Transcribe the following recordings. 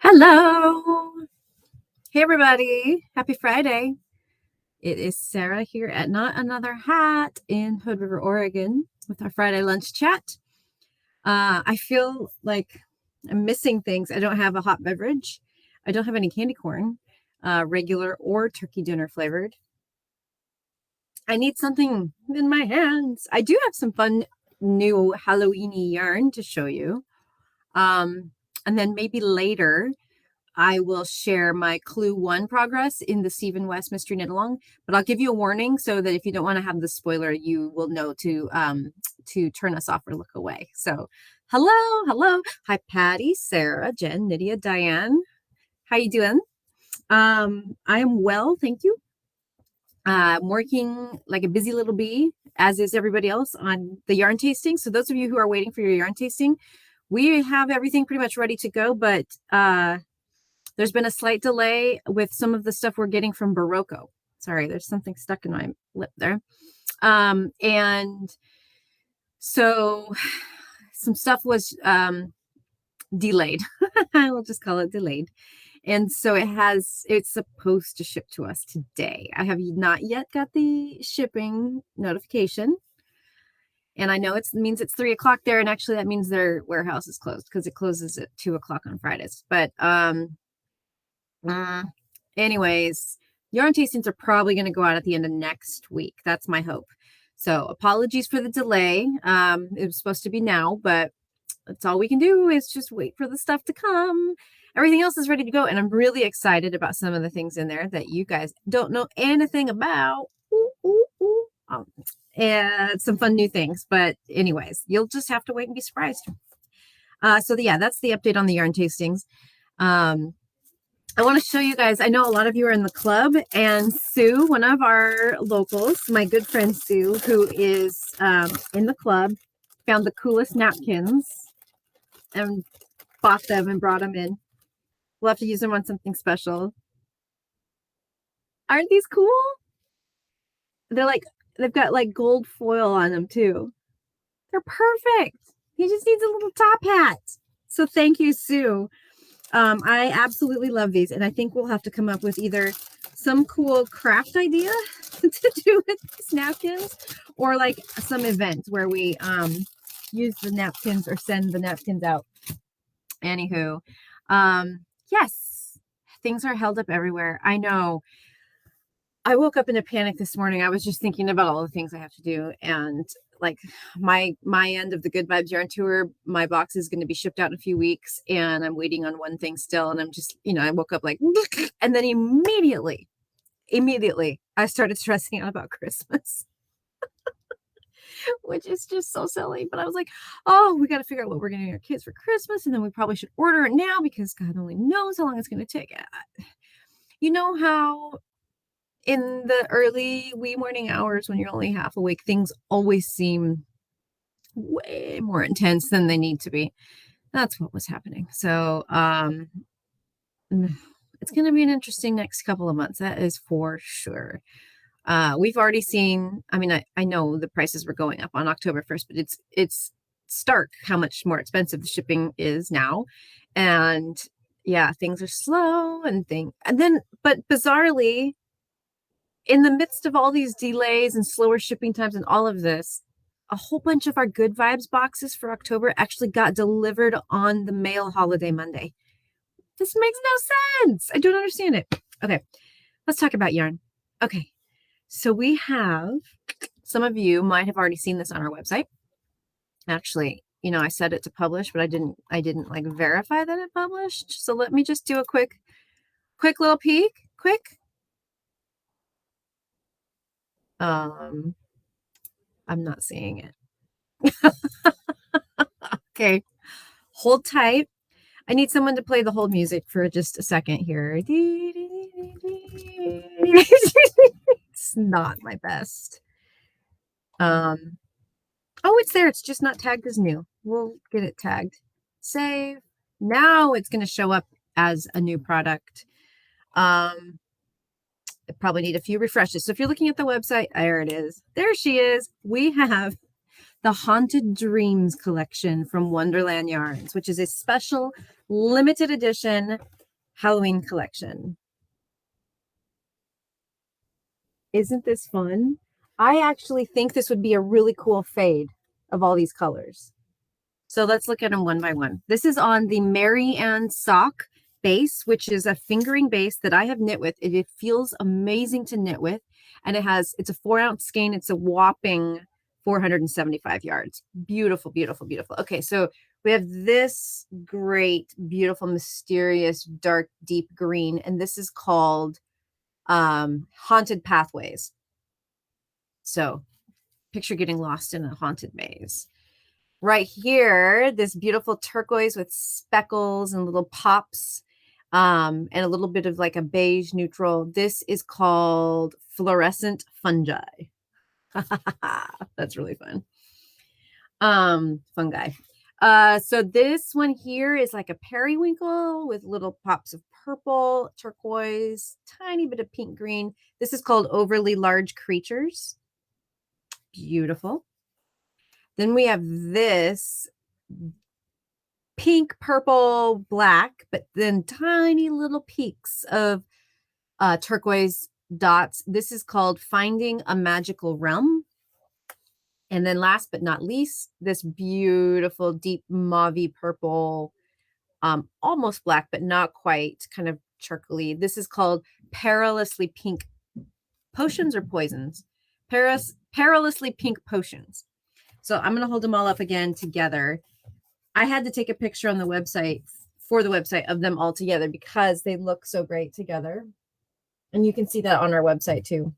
Hello. Hey, everybody. Happy Friday. It is Sarah here at Not Another Hat in Hood River, Oregon with our Friday lunch chat. I feel like I'm missing things. I don't have a hot beverage. I don't have any candy corn, regular or turkey dinner flavored. I need something in my hands. I do have some fun new Halloweeny yarn to show you. And then maybe later I will share my Clue 1 progress in the Stephen West Mystery Knit Along, but I'll give you a warning so that if you don't want to have the spoiler, you will know to turn us off or look away. So hello. Hi, Patty, Sarah, Jen, Nydia, Diane. How you doing? I am well, thank you. I'm working like a busy little bee, as is everybody else, on the yarn tasting. So those of you who are waiting for your yarn tasting, we have everything pretty much ready to go, but there's been a slight delay with some of the stuff we're getting from Barocco. Sorry, there's something stuck in my lip there. And so some stuff was delayed. We'll just call it delayed. And so it's supposed to ship to us today. I have not yet got the shipping notification. And I know it means it's 3:00 there. And actually that means their warehouse is closed because it closes at 2:00 on Fridays. But anyways, yarn tastings are probably going to go out at the end of next week. That's my hope. So apologies for the delay. It was supposed to be now, but that's all we can do is just wait for the stuff to come. Everything else is ready to go. And I'm really excited about some of the things in there that you guys don't know anything about. And some fun new things. But anyways, you'll just have to wait and be surprised. So yeah, that's the update on the yarn tastings. I want to show you guys, I know a lot of you are in the club, and Sue, one of our locals, my good friend Sue, who is in the club, found the coolest napkins and bought them and brought them in. We'll have to use them on something special. Aren't these cool? They're like, they've got like gold foil on them too. They're perfect. He just needs a little top hat. So thank you, Sue. I absolutely love these, and I think we'll have to come up with either some cool craft idea to do with these napkins, or like some event where we use the napkins or send the napkins out. Anywho, yes, things are held up everywhere. I know. I woke up in a panic this morning. I was just thinking about all the things I have to do, and like my end of the Good Vibes Yarn Tour, my box is going to be shipped out in a few weeks, and I'm waiting on one thing still. And I'm just, I woke up like, and then immediately, I started stressing out about Christmas, which is just so silly. But I was like, oh, we got to figure out what we're going to get our kids for Christmas, and then we probably should order it now because God only knows how long it's going to take. You know how in the early wee morning hours when you're only half awake, things always seem way more intense than they need to be. That's what was happening. So it's going to be an interesting next couple of months. That is for sure. We've already seen, I know the prices were going up on October 1st, but it's stark how much more expensive the shipping is now. And yeah, things are slow but bizarrely, in the midst of all these delays and slower shipping times and all of this, a whole bunch of our Good Vibes boxes for October actually got delivered on the mail holiday Monday. This makes no sense. I don't understand it. Okay, let's talk about yarn. Okay, so we have, some of you might have already seen this on our website. Actually, I set it to publish, but I didn't like verify that it published. So let me just do a quick little peek. I'm not seeing it. Okay, hold tight. I need someone to play the hold music for just a second here. It's not my best. Oh, it's there. It's just not tagged as new. We'll get it tagged. Save. Now it's going to show up as a new product. I probably need a few refreshes. So if you're looking at the website, there it is. There she is. We have the Haunted Dreams collection from Wonderland Yarns, which is a special limited edition Halloween collection. Isn't this fun? I actually think this would be a really cool fade of all these colors. So let's look at them one by one. This is on the Mary Ann sock base, which is a fingering base that I have knit with. It feels amazing to knit with. And it's a 4-ounce skein. It's a whopping 475 yards. Beautiful, beautiful, beautiful. Okay, so we have this great, beautiful, mysterious, dark, deep green. And this is called Haunted Pathways. So picture getting lost in a haunted maze. Right here, this beautiful turquoise with speckles and little pops, and a little bit of like a beige neutral. This is called Fluorescent Fungi. That's really fun. Fungi. So this one here is like a periwinkle with little pops of purple, turquoise, tiny bit of pink green. This is called Overly Large Creatures. Beautiful. Then we have this pink, purple, black, but then tiny little peaks of turquoise dots. This is called Finding a Magical Realm. And then last but not least, this beautiful deep mauvey purple, almost black, but not quite, kind of charcoaly. This is called Perilously Pink Potions or Poisons. Perilously Pink Potions. So I'm going to hold them all up again together. I had to take a picture on the website for the website of them all together because they look so great together. And you can see that on our website too.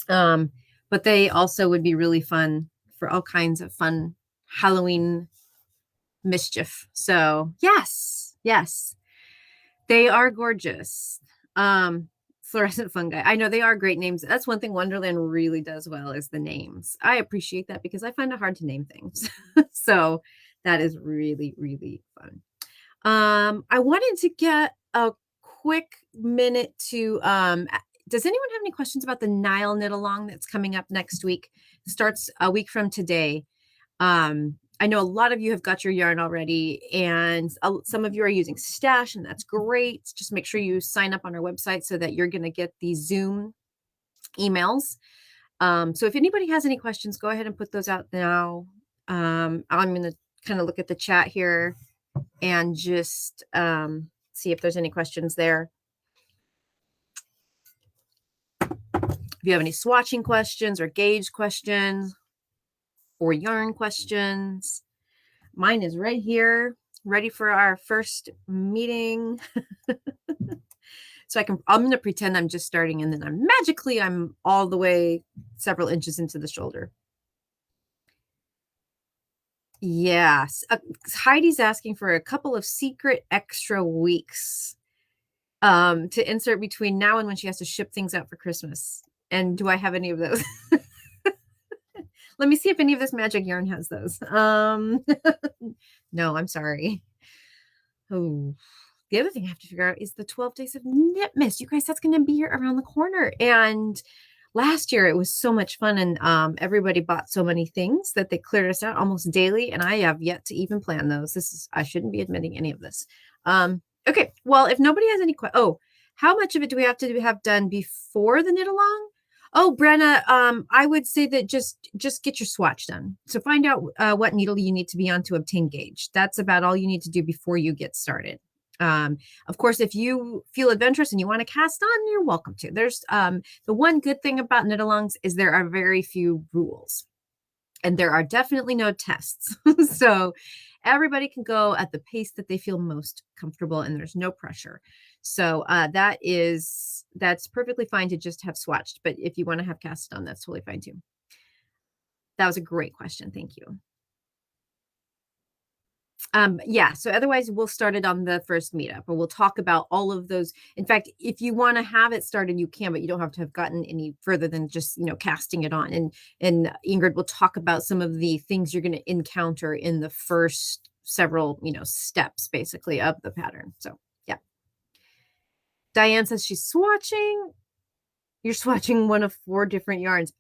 But they also would be really fun for all kinds of fun Halloween mischief. So yes, they are gorgeous. Fluorescent fungi. I know they are great names. That's one thing Wonderland really does well is the names. I appreciate that because I find it hard to name things. So that is really, really fun. I wanted to get a quick minute to, does anyone have any questions about the Nile knit along that's coming up next week? It starts a week from today. I know a lot of you have got your yarn already, and some of you are using Stash, and that's great. Just make sure you sign up on our website so that you're going to get the Zoom emails. So if anybody has any questions, go ahead and put those out now. I'm going to kind of look at the chat here and just see if there's any questions there. If you have any swatching questions or gauge questions or yarn questions, mine is right here, ready for our first meeting. So I'm going to pretend I'm just starting, and then I'm all the way several inches into the shoulder. Yes. Heidi's asking for a couple of secret extra weeks to insert between now and when she has to ship things out for Christmas. And do I have any of those? Let me see if any of this magic yarn has those. No, I'm sorry. Oh, the other thing I have to figure out is the 12 days of Knitmas. You guys, that's going to be here around the corner. And last year it was so much fun, and everybody bought so many things that they cleared us out almost daily. And I have yet to even plan those. I shouldn't be admitting any of this. Okay, well, if nobody has any questions, how much of it do we have to have done before the knit along? Oh, Brenna, I would say that just get your swatch done. So find out what needle you need to be on to obtain gauge. That's about all you need to do before you get started. Of course, if you feel adventurous and you want to cast on, you're welcome to. There's the one good thing about knit alongs is there are very few rules, and there are definitely no tests. So everybody can go at the pace that they feel most comfortable, and there's no pressure. So that's perfectly fine to just have swatched. But if you want to have cast on, that's totally fine too. That was a great question. Thank you. Yeah, so otherwise we'll start it on the first meetup, or we'll talk about all of those. In fact, if you want to have it started, you can, but you don't have to have gotten any further than just, casting it on. And Ingrid will talk about some of the things you're going to encounter in the first several, steps basically of the pattern. So yeah. Diane says she's swatching. You're swatching one of 4 different yarns.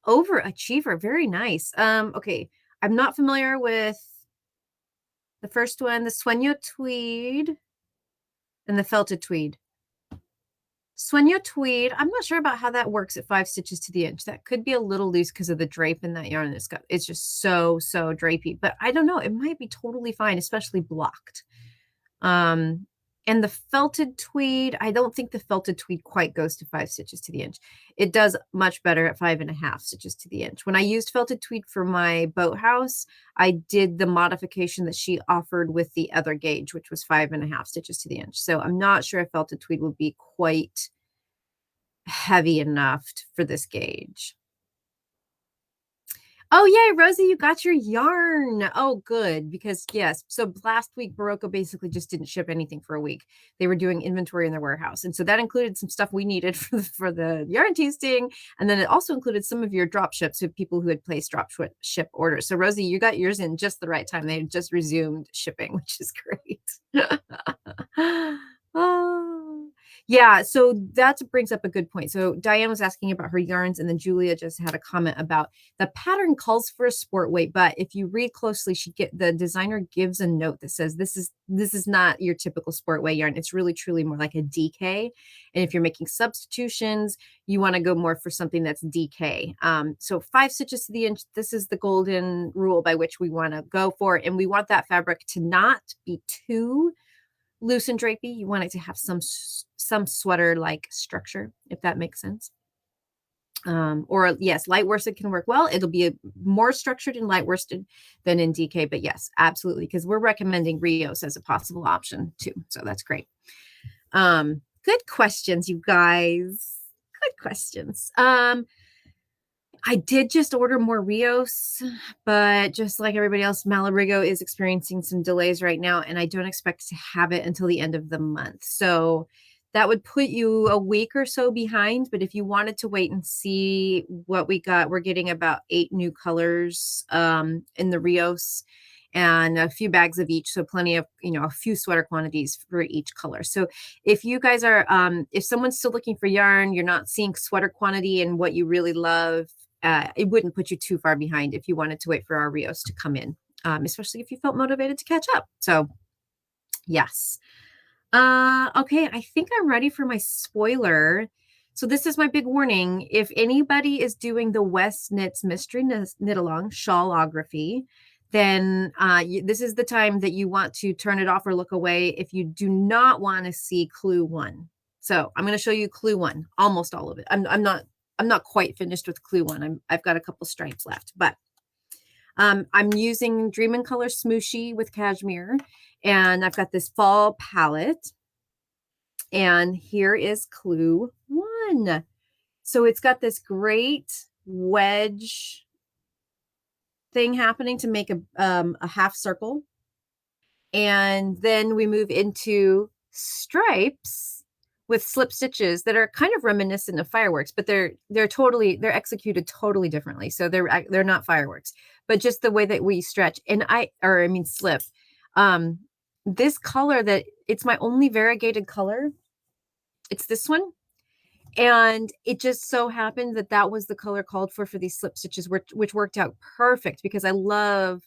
overachiever. Very nice. Okay. I'm not familiar with the first one, the Sueño tweed and the felted tweed. Sueño tweed, I'm not sure about how that works at 5 stitches to the inch. That could be a little loose because of the drape in that yarn. It's just so drapey, but I don't know. It might be totally fine, especially blocked. And the felted tweed, I don't think the felted tweed quite goes to 5 stitches to the inch. It does much better at 5.5 stitches to the inch. When I used felted tweed for my boathouse, I did the modification that she offered with the other gauge, which was 5.5 stitches to the inch. So I'm not sure if felted tweed would be quite heavy enough for this gauge. Oh, yay, Rosie, you got your yarn. Oh, good. Because, yes, so last week, Barocco basically just didn't ship anything for a week. They were doing inventory in their warehouse. And so that included some stuff we needed for the yarn tasting. And then it also included some of your drop ships of people who had placed drop ship orders. So, Rosie, you got yours in just the right time. They had just resumed shipping, which is great. Oh. Yeah, so that brings up a good point. So Diane was asking about her yarns, and then Julia just had a comment about the pattern calls for a sport weight, but if you read closely, the designer gives a note that says this is not your typical sport weight yarn. It's really truly more like a DK. And if you're making substitutions, you want to go more for something that's DK. So 5 stitches to the inch, this is the golden rule by which we want to go for, and we want that fabric to not be too loose and drapey. You want it to have some sweater-like structure, if that makes sense. Or yes, light worsted can work well. It'll be more structured in light worsted than in DK, but yes, absolutely, because we're recommending Rios as a possible option too. So that's great. Good questions, you guys. Good questions. I did just order more Rios, but just like everybody else, Malarigo is experiencing some delays right now, and I don't expect to have it until the end of the month. So that would put you a week or so behind. But if you wanted to wait and see what we got, we're getting about 8 new colors in the Rios and a few bags of each. So plenty of, a few sweater quantities for each color. So if you guys are, if someone's still looking for yarn, you're not seeing sweater quantity and what you really love, it wouldn't put you too far behind if you wanted to wait for our Rios to come in, especially if you felt motivated to catch up. So yes. Okay, I think I'm ready for my spoiler. So this is my big warning. If anybody is doing the West Knits Mystery Knit Along Shawlography, then this is the time that you want to turn it off or look away if you do not want to see clue 1. So I'm going to show you clue 1, almost all of it. I'm not quite finished with clue 1. I've got a couple stripes left, but I'm using Dream in Color Smooshy with cashmere, and I've got this fall palette. And here is clue 1. So it's got this great wedge thing happening to make a half circle. And then we move into stripes with slip stitches that are kind of reminiscent of fireworks, but they're executed totally differently. So they're not fireworks, but just the way that we stretch slip. This color that it's my only variegated color. It's this one. And it just so happened that was the color called for these slip stitches, which worked out perfect because I love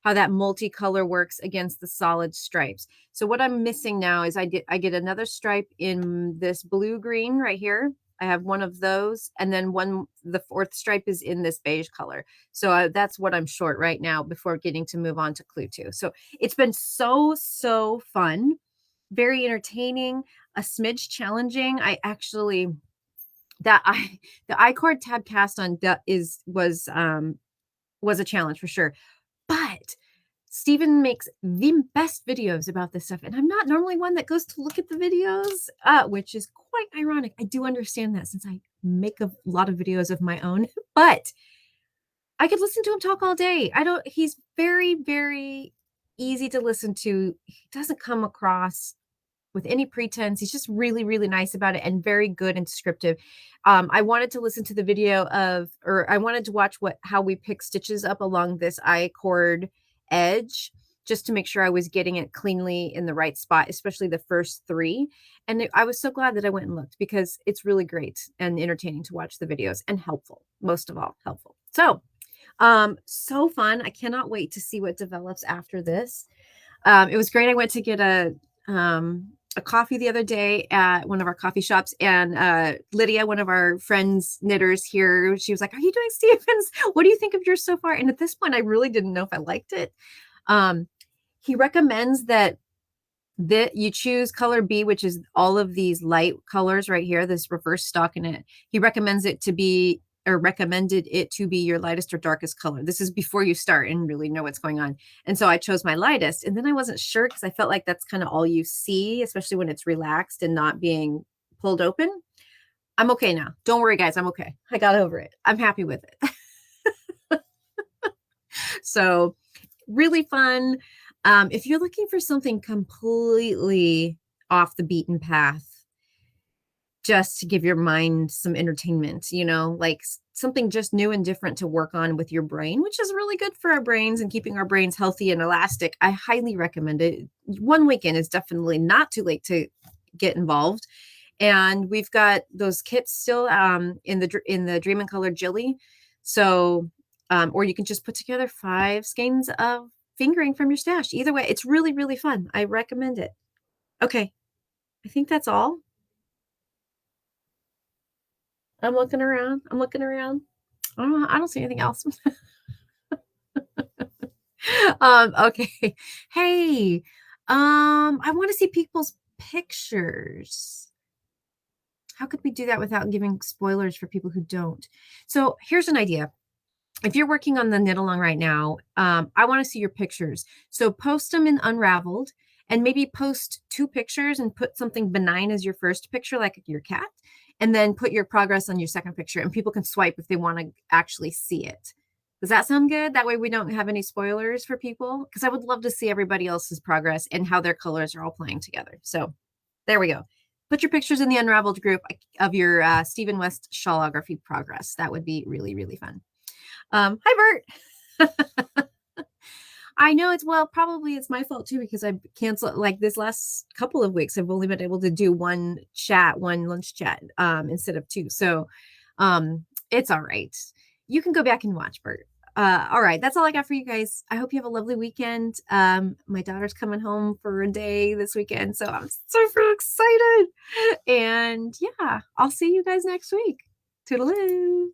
how that multicolor works against the solid stripes. So what I'm missing now is I get another stripe in this blue green right here. I have one of those, and then the 4th stripe is in this beige color. So that's what I'm short right now before getting to move on to clue 2. So it's been so fun, very entertaining, a smidge challenging. The I-cord tab cast on was a challenge for sure. But Stephen makes the best videos about this stuff, and I'm not normally one that goes to look at the videos, which is quite ironic. I do understand that since I make a lot of videos of my own, but I could listen to him talk all day. He's very, very easy to listen to. He doesn't come across with any pretense. He's just really, really nice about it and very good and descriptive. I wanted to listen to the video I wanted to watch how we pick stitches up along this I-cord edge, just to make sure I was getting it cleanly in the right spot, especially the first 3. And I was so glad that I went and looked because it's really great and entertaining to watch the videos and helpful, most of all, helpful. So fun. I cannot wait to see what develops after this. It was great. I went to get a coffee the other day at one of our coffee shops, and Lydia, one of our friends knitters here, she was like, "Are you doing Stevens? What do you think of yours so far?" And at this point, I really didn't know if I liked it. He recommends that you choose color B, which is all of these light colors right here, this reverse stockinette. He recommends it to be, or recommended it to be, your lightest or darkest color. This is before you start and really know what's going on. And so I chose my lightest, and then I wasn't sure because I felt like that's kind of all you see, especially when it's relaxed and not being pulled open. I'm okay now. Don't worry, guys. I'm okay. I got over it. I'm happy with it. So really fun. If you're looking for something completely off the beaten path, just to give your mind some entertainment, like something just new and different to work on with your brain, which is really good for our brains and keeping our brains healthy and elastic, I highly recommend it. One weekend is definitely not too late to get involved. And we've got those kits still in the Dream and Color Jilly. So, or you can just put together 5 skeins of fingering from your stash. Either way, it's really, really fun. I recommend it. Okay. I think that's all. I'm looking around. I don't see anything else. Okay. Hey, I want to see people's pictures. How could we do that without giving spoilers for people who don't? So here's an idea. If you're working on the knit along right now, I want to see your pictures. So post them in Unraveled, and maybe post 2 pictures and put something benign as your first picture, like your cat, and then put your progress on your second picture, and people can swipe if they want to actually see it. Does that sound good? That way we don't have any spoilers for people, because I would love to see everybody else's progress and how their colors are all playing together. So there we go. Put your pictures in the Unraveled group of your Stephen West Shawlography progress. That would be really, really fun. Hi, Bert. I know probably it's my fault too, because I canceled, like, this last couple of weeks. I've only been able to do one lunch chat, instead of 2. So, it's all right. You can go back and watch, Bert. All right. That's all I got for you guys. I hope you have a lovely weekend. My daughter's coming home for a day this weekend, so I'm super excited. And yeah, I'll see you guys next week. Toodaloo.